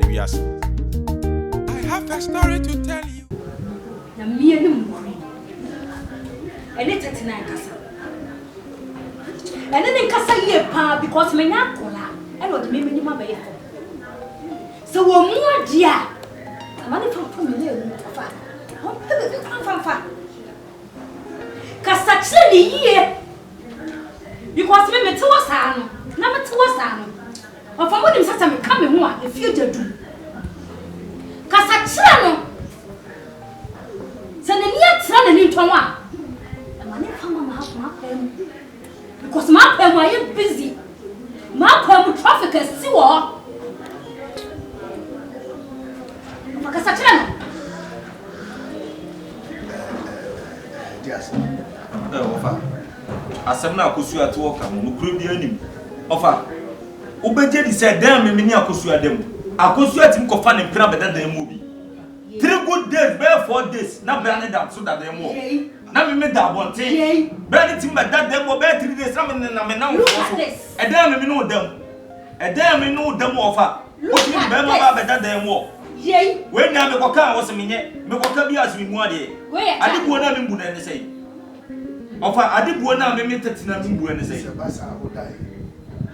Yes. I have a story to tell you. Na me no mori. Ene 39 kasa. Ene ne kasa ye pa because me nya kola. Ene o de me ni ma ba ye. So wo mu adia. Amani fa me le mu fa. Ho pe fa. Kasa chire ni yie. Because me te wasa no. Na me te wasa no. O fa mo nim sasa me ka me ho a e fie jadu. Kasa chire no. Se ne nia tra na ni ntwan a. Amani fa ma pam. Because ma pam I am busy. Ma pam traffic is si wo. Kasa chire no. Yes. Ofa. Asem na akosu ato oka mo kuro bi anim. Ofa. Obeje di se dan me ni akosu adem. Akosu atim ko fa ne mpira beda dan mu bi. 3 good days, be 4 days. Na be ane da so da dan mu. Na me da bonte. Be ni tim beda dan mu be 3 days na me na wo so. E dan me no dam. E dan me no dam ofa. O ti be ma ba beda dan mu. Yey. We na me koka wo se menye. Me koka bi asimi mu ade. Adibuo na me mbu na ne sei. Ofa adibuo na me tetina me mbu na sei.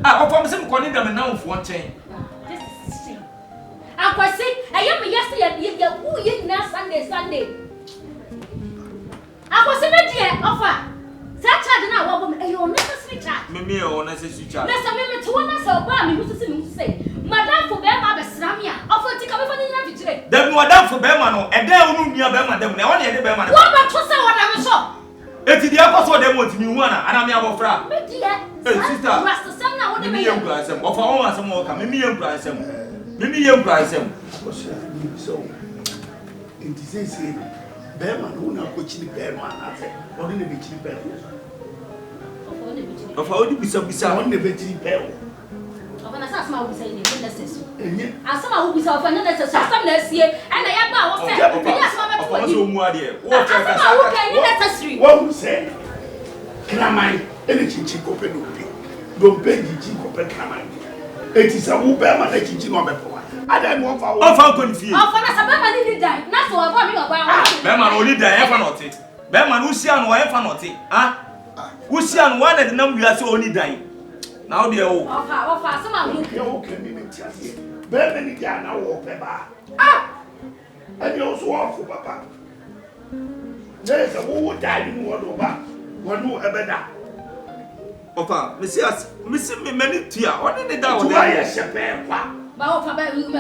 Ah, ofa me se me koni da me na mfo nchen. Akwasi, ayam yesterday ya who ye na Sunday. Akwasi me die ofa. That charge na wo bom ayo necessary charge. Me o necessary charge. Na me to na so ba me musu say. Madam for be ma be sramia. Ofa ti ka me fa ni na fitire. Dem madam for be ma no, e den onu nua be ma dem na won ye de be ma na. Wo ba to say wo na me so. Eti dia akoso dem otimi hu ana ana me abofra. Me die. Sister. Rasta sam na wo de me. Me yem asem. Ofa won asem wo ka me yem asem. Me yem asem. So, in this case, Bearman, who now coaching Bearman, I said, what in the bitchy bell? Of all the bisa On the bitchy bell. Of an assassin will say, necessary. As some will be self and necessary, some less year, and I am now. Necessary. What we say? Clamine, anything chico penupi. Don't pay the chico peclamine. It is a who Bearman that you know before. I don't want for confused. Oh, for Sabama didn't die. Not so about me about Bearman only die ever not it. Bearman who see and why ever not it. Ah, who see and one at the number you are so only dying. Now they are all. Oh, some who can be with Bearman again now walk a Ah, and you also walk for Papa. There's a who died in one over one who ever died. Opa, Miss many tear. What did they do? Why a shepherd? But my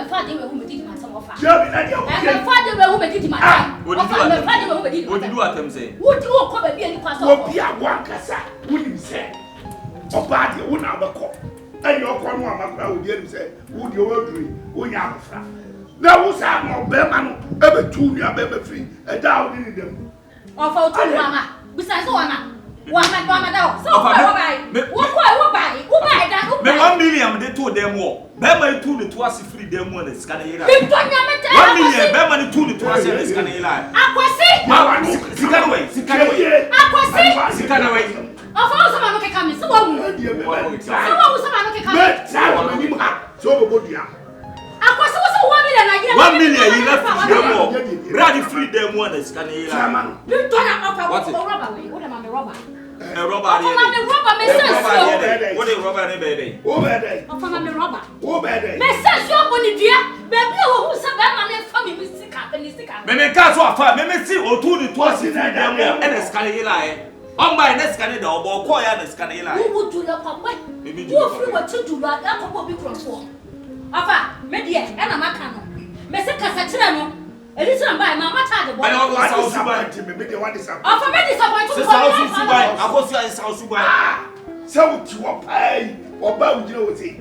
father who did my son of her. And my father who did my time. What did you do at them say? Would you come and be any person? What be a one cassa? Would you say? Or party won't have a call. And your corner would you say, would you agree? Would you have a friend? Now was I more Bearman ever 2 year baby free a down in them. Or for 2 mama. Besides, one man, so buy. What buy that? Me 1 million they told them war. Bearman 2 to us free them one is scanning. 1 million, Bearman 2 to us is scanning. Aquasi, Sikanaway. Aquasi, Sikanaway. Of all someone can come in, someone can come. So good, yeah. Aquasi was 1 million, you left them more. Ready free them one is scanning. You don't have what am I robber? A robber, what a robber, baby. Oh, bad. Of a robber. Oh, bad. Message your money, dear. Baby, who's a bad man for me, Mr. Captain. Maybe cats are far, maybe see or 2 to us in that and a scanning. On my next Canada or Koya and Scanilla. Who would do the pop? Maybe you were to like that will be cross. Afa, maybe and a macano. Mr. Casatrano. A little by Mamma Tade. I don't want to buy to me. Maybe one is up. Of a medicine, I was your house to buy. So to a pie or bound, you know, say.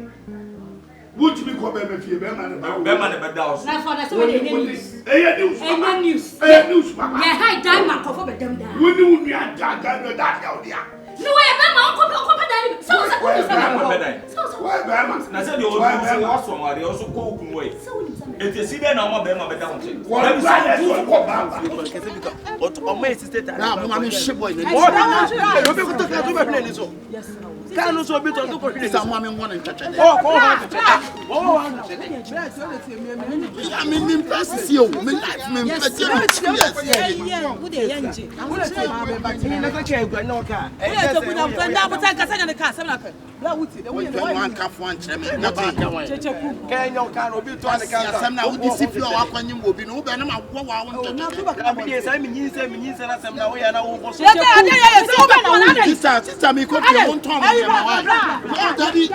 Would you be called if you Bearman about Bearman? Not for the news. A news. Mama. I died for them down. We knew we had that out there. No, I am my uncle. So, Na say the old person was from where they also go kun way. If you see them now be ma be down check. Let me see go baba. But on my sister na mo ma shit boy. Obi ko to ka to be play ni so. Ka no so bi to do ko play. Sa mo me won ntwetwe. Oh, ko ha. I mean press see o. Me life me press one calf one chairman. Can you can obi to an account. Some now we see few our kwanyim obi no be na ma wo wa won to. Abi dey say me yin say na sem na we na wo go so. Sister me ko be won ton me ma wa. Daddy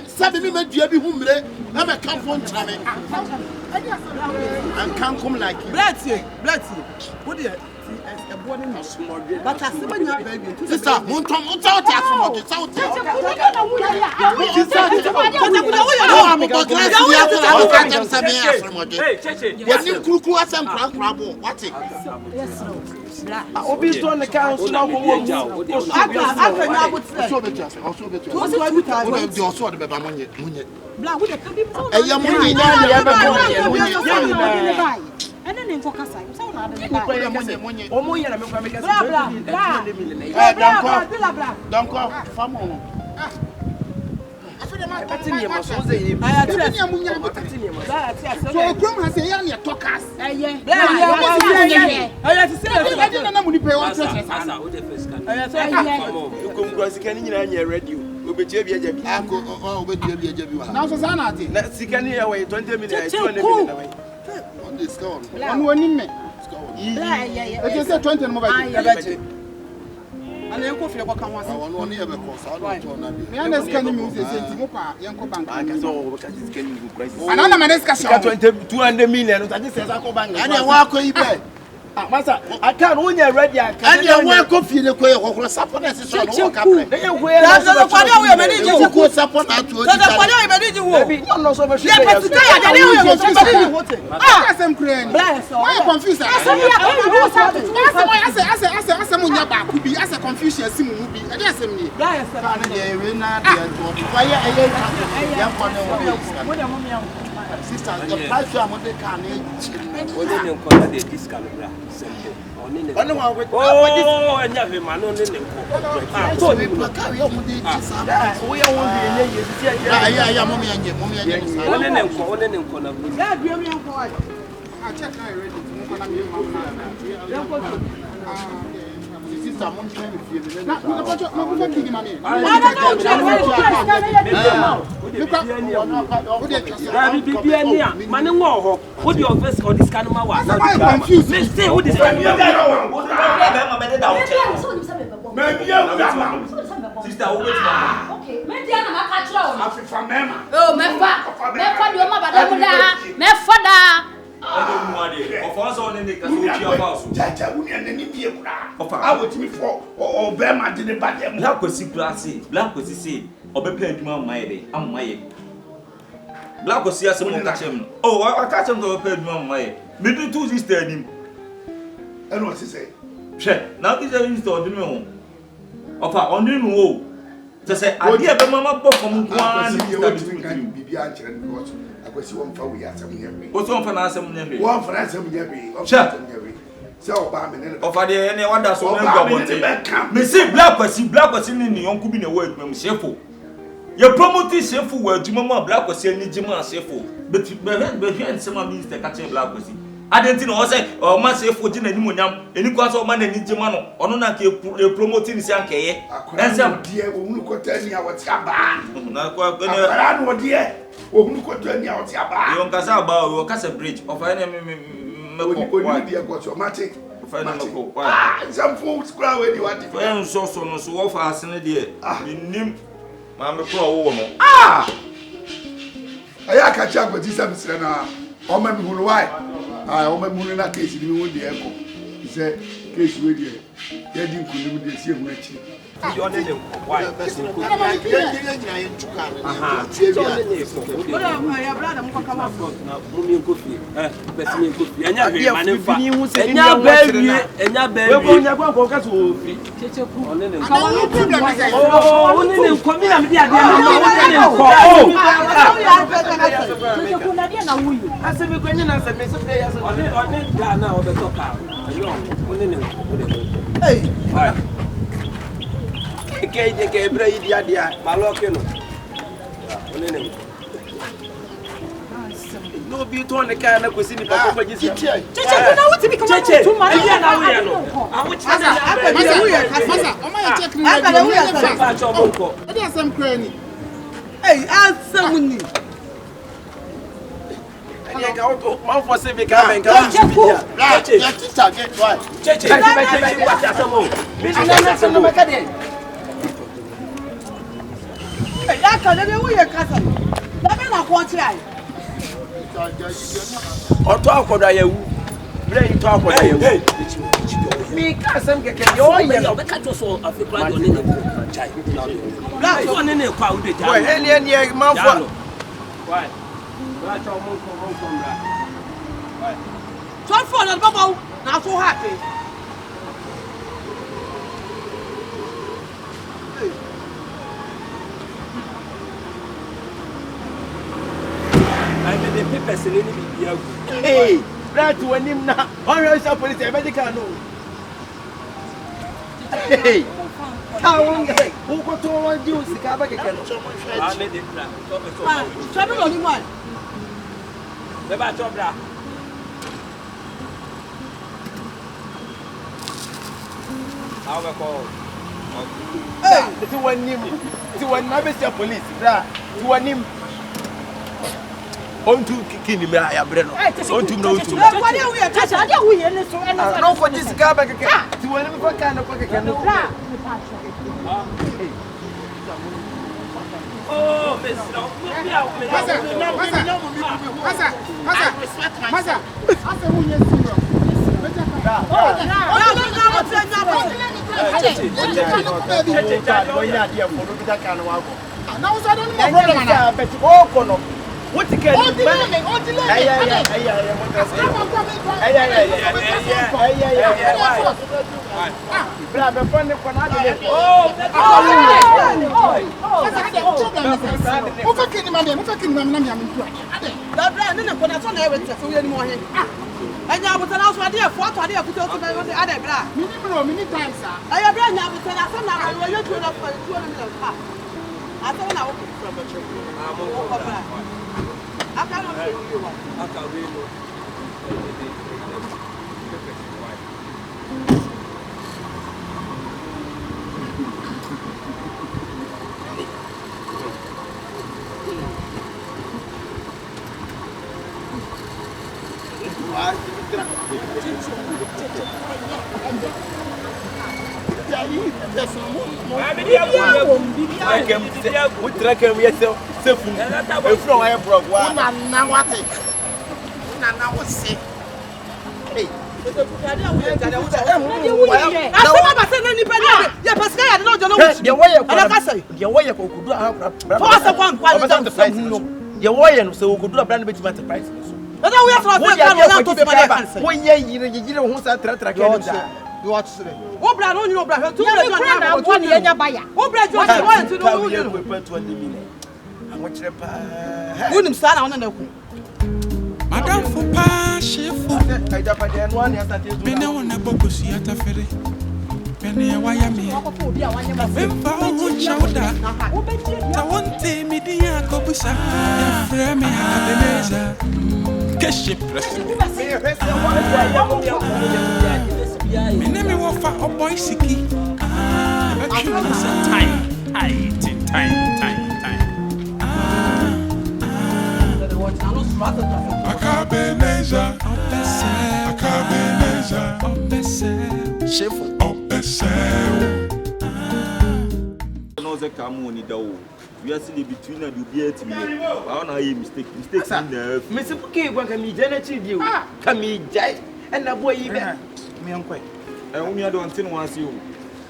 sabi me dua bi hu mire na me calf one chairman. And can't come like you. Bless you. What do you a body no small bit. But as when you baby. Sister, montom out ya from the south. When kuku asem kran what it? Obi to the council now go work. And then in focus, I'm so not Omo yera me kwa me ka don't go famo. So come has a young talkers. I'm winning me. It is a 20 mobile. And Yanko Fia can once. I want only ever cross. I understand music. Yanko Bank. Another man is 200 million. I just says I go bank. And I walk away. Master, I can't own your ready. I can't. And I walk off in the way of support. That's the support. Sister, the price you are on the can. Oh, and you have a man on the name. Black was say, Obepe Duma Maye, I'm Maye. Black was here some catch him. Oh, I catch him to Obepe Duma Maye. Middle two is him. And what's he say? Now this is the ordinary. Of our ordinary woe. To say, I hear the mama pop from one. I was one for we are some year. What's one for us? One for us, some year. So, of any one that's all about me. See, black was in the young in the word, Mem Shefo. Your promoting Shefo were Jimma Black was in Jimma Shefo, but you and some means the catching black was. I didn't know, say, or must say 14 and Munam, and you got so many Jimano, or not promoting Sanke. And some dear who could tell me what's happened. Not quite dear, who could tell me what's happened. You don't about your castle bridge of enemy. Some folks cry when you want to so fast in the day. Nim, Mamma Pro woman. I catch up with this episode now. Oh, my moon, why? I owe my moon in a case you would the echo. He said, case with you. They didn't could do this here, You on the why? No be to on the car na kwesi ni papa kwa gisi. Cheche kuna wuti bi kama tu ma na we no. Awu cheche Masa, oma ya check ni. Aka we ya fa cho bonko. E dey asem kra ni. Hey, answer me. Ani ka o man for say be ka ben ka. Cheche. Ya teacher get why. Cheche. Cheche what asamo. Bi na asamo be ka dey. Hey, aka dey we ya kasa. Na be na ko try. Oto akoda yewu. Bre ito akoda yewu. Mi ka sem keke yo ye no be ka to so Africa do ne ko chai. Bla so ne kwa u de ja. Boy, eni man for. Why? Bra cho mo ko bra. Why? So for na baba na so happy. The papers in the hey, right to him now. Honorable police, everybody can know. Hey, how long? Who got to one juice? The car back again. I made it. Trouble on one. The battle, bra. How we call? Hey, to one name. To one Mabesha police, bra. To one name. On to kini me ayabre no on to no to what are we touch ade wo ye ne so ene no for this guy back again ti woni me for kan no for keke no oh miss no Masa. Asa wo ye siro. What the can you I cannot say you one. You watch it. What brand on your brand? Two brand on one year buyer. What brand you want to know? Wouldn't stand on the Madam for Pashifu. Bene wana bogo siata fere. Bene waya me. Vempa chauda. Ta wonte midia kobusa. Frame Akabenezer. Keshe president. Mene me wofa oboy siki. Time. Akabenezer, Chef no ze kamu ni dawo. We are still between and you be at me. I want to mistake in there. Mr. Puke gwa kami jana chidi o. Kami jai and na boy even me uncle. I only don't tin once you.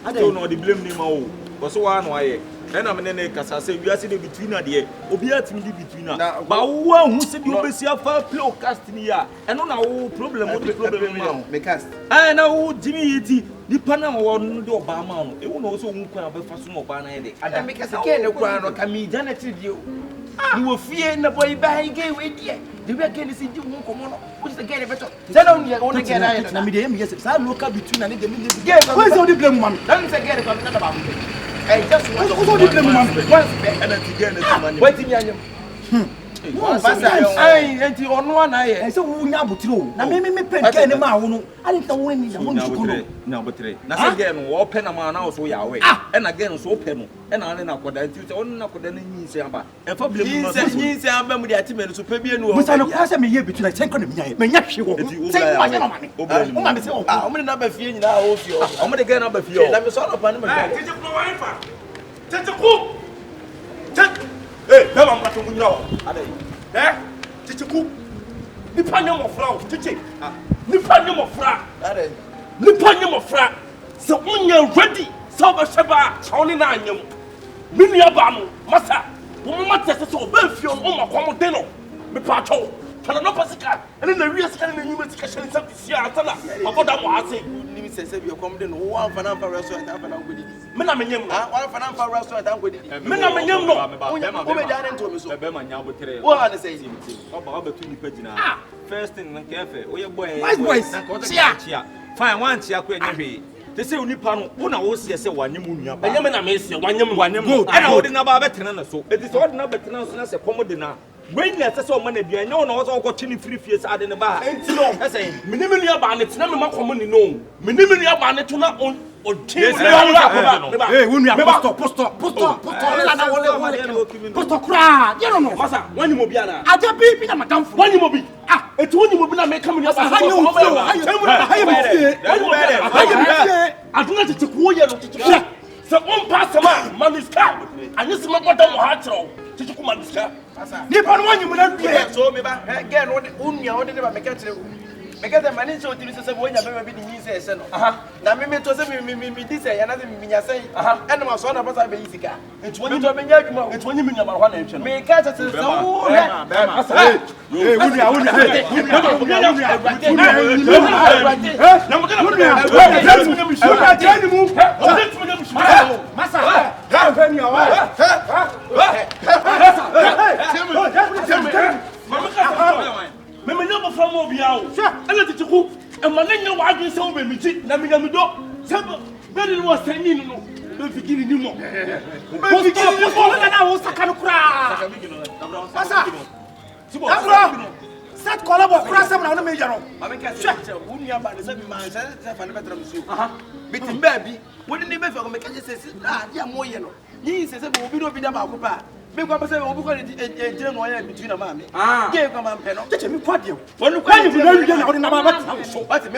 Ade no the blame ni ma o. But so one why. And I'm in a cassa say we are sitting between a dear. Obiat me between her. But one who said you be see a far flow casting here. And on our problem with the problem now. Because I know Jimmy Iti, the Panama one do Obama. It will also won't come up for some more banana. I make us again a crown or can be done at you. You will fear the boy by gay with you. The weekend is in you won't come on. What's the game better? Then only again. I am yes, I look up between and the game. Where's all the blame one? Don't again about it. I just want to blame one and again. Waiting on you. I ain't on one eye. I said, we are but true. Now, me pen can amount. I didn't know when you now, but nothing again. Open a man also Yahweh. And again, so open. And I don't know what I do. Only not what any means. And for means I'm with the atiments to pay me. But I don't pass me here between a second of me. May not you say my money. I'm going to be feeling now. I'm going to get up a few. I'm sorry upon my Hey, come on, Matu Munyo. Eh? Chichiku. Nipanyam of flower, Chichi. Nipanyam of flower. Nipanyam of flower. So when you're ready, Saba Shaba, only nine. Miniabano, Massa. Woman says so, Belfion, Oma Comodeno. Me patrol. Panopasica. And then the real scan in the human discussion is something Siatana. About that was saying, says you're coming one for number restaurant. I'm going to Menamenyam, one for number restaurant. I'm going to Menamenyam. What I say, about between Pegina. First in the cafe, or your boy, fine one, Chia. They say only Pano, one I was say one Yamunia, but Yamana Messia, one Yamu, and I wouldn't about veteran. So it is all not veteran as a commodina. When you have so many, I know also got 23 years out in the bar. And so I say, Minimulia Barnett, never more commonly known. Minimulia Barnett to not own or change. Hey, when we are post cry, you don't know, Massa, when you will be I just be a madam, when you will be. Ah, it's when you will be not coming up. I do not take away. So one pass a man is car, and this is my bottom heart. Nippon one you will not be so maybe again only never make it. Because the manager to this when you never be the easiest. Now, me to say me this another me say, and my son of us are basic. It's when you it's when you mean about one nation. Me catch us so me never from Obiao. I let it to cook, and my name was being so many. Namigamido, several very was saying, no, beginning no more. I was a kind of cry. Set collabo cross on the major. I make a check. Wouldn't you about the 7 months? I'm better than you. Between baby, wouldn't you ever make a say, yeah, more yellow. He says, we will be about Big Papa said, we'll be a general between a mammy. Ah, gave a man penal. Touch me, what you? When you can't even know in about so what it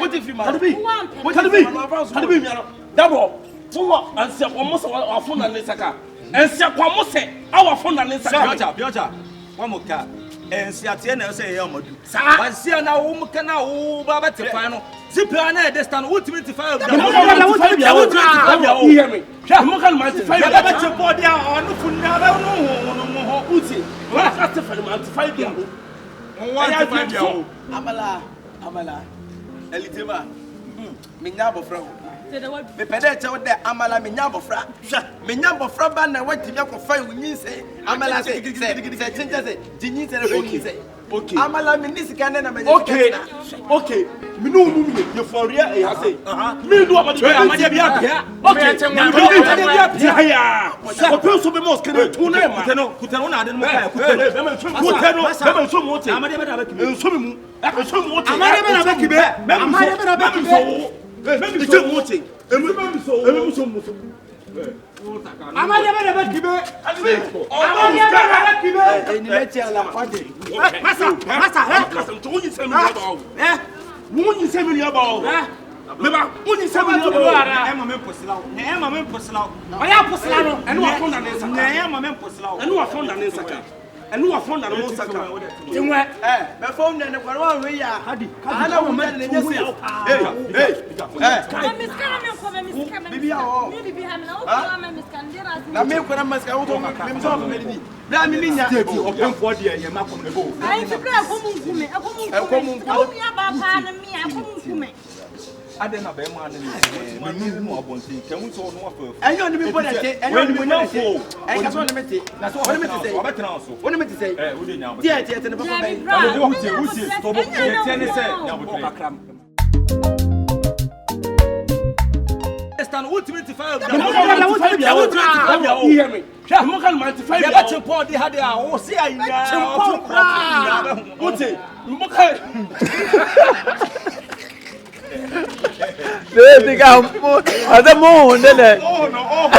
what if you might be? What can be? Double. So, and say almost our phone and Lissaka. And say, almost say our phone and Lissaka. Biota, one more car. And Siatiana say, Yamodu. I see now, whom can now, Baba Tefano. Zipana, this time, ultimate fire. Hear me. Mokan mighty fire. That's your body on the food. No, Uzi. What a customer, man, to fight you. Amala, Elitima, Minyabo Fro. The pedestal there, Amala Minyabo Fra. Minyabo Fraban, and what you find when you say, Amala say, okay. Amala Minis Canada. Okay. Minu, you for real, I say. Me do about the When you say me about, when you say me about, I'm a member Poslau, I'm a member Poslau, I am Poslano, and what found an answer, I am a member Poslau, and what found an answer. And who are fond of most of them? My phone and the one way. Hadi. I know a man in the Maybe all. Now, make what I must go to me. Blaminia, open for the year, Macum. I don't know about man. More bonty. Can we talk more? I don't know what I say. I don't know what I say. I can't remember. That's what I'm to say. What am I to say? Yeah, yes, and stand ultimate fire. Hear me. I'm going to find out your party had a see I Baby, I'm at the moon, didn't it? Oh no.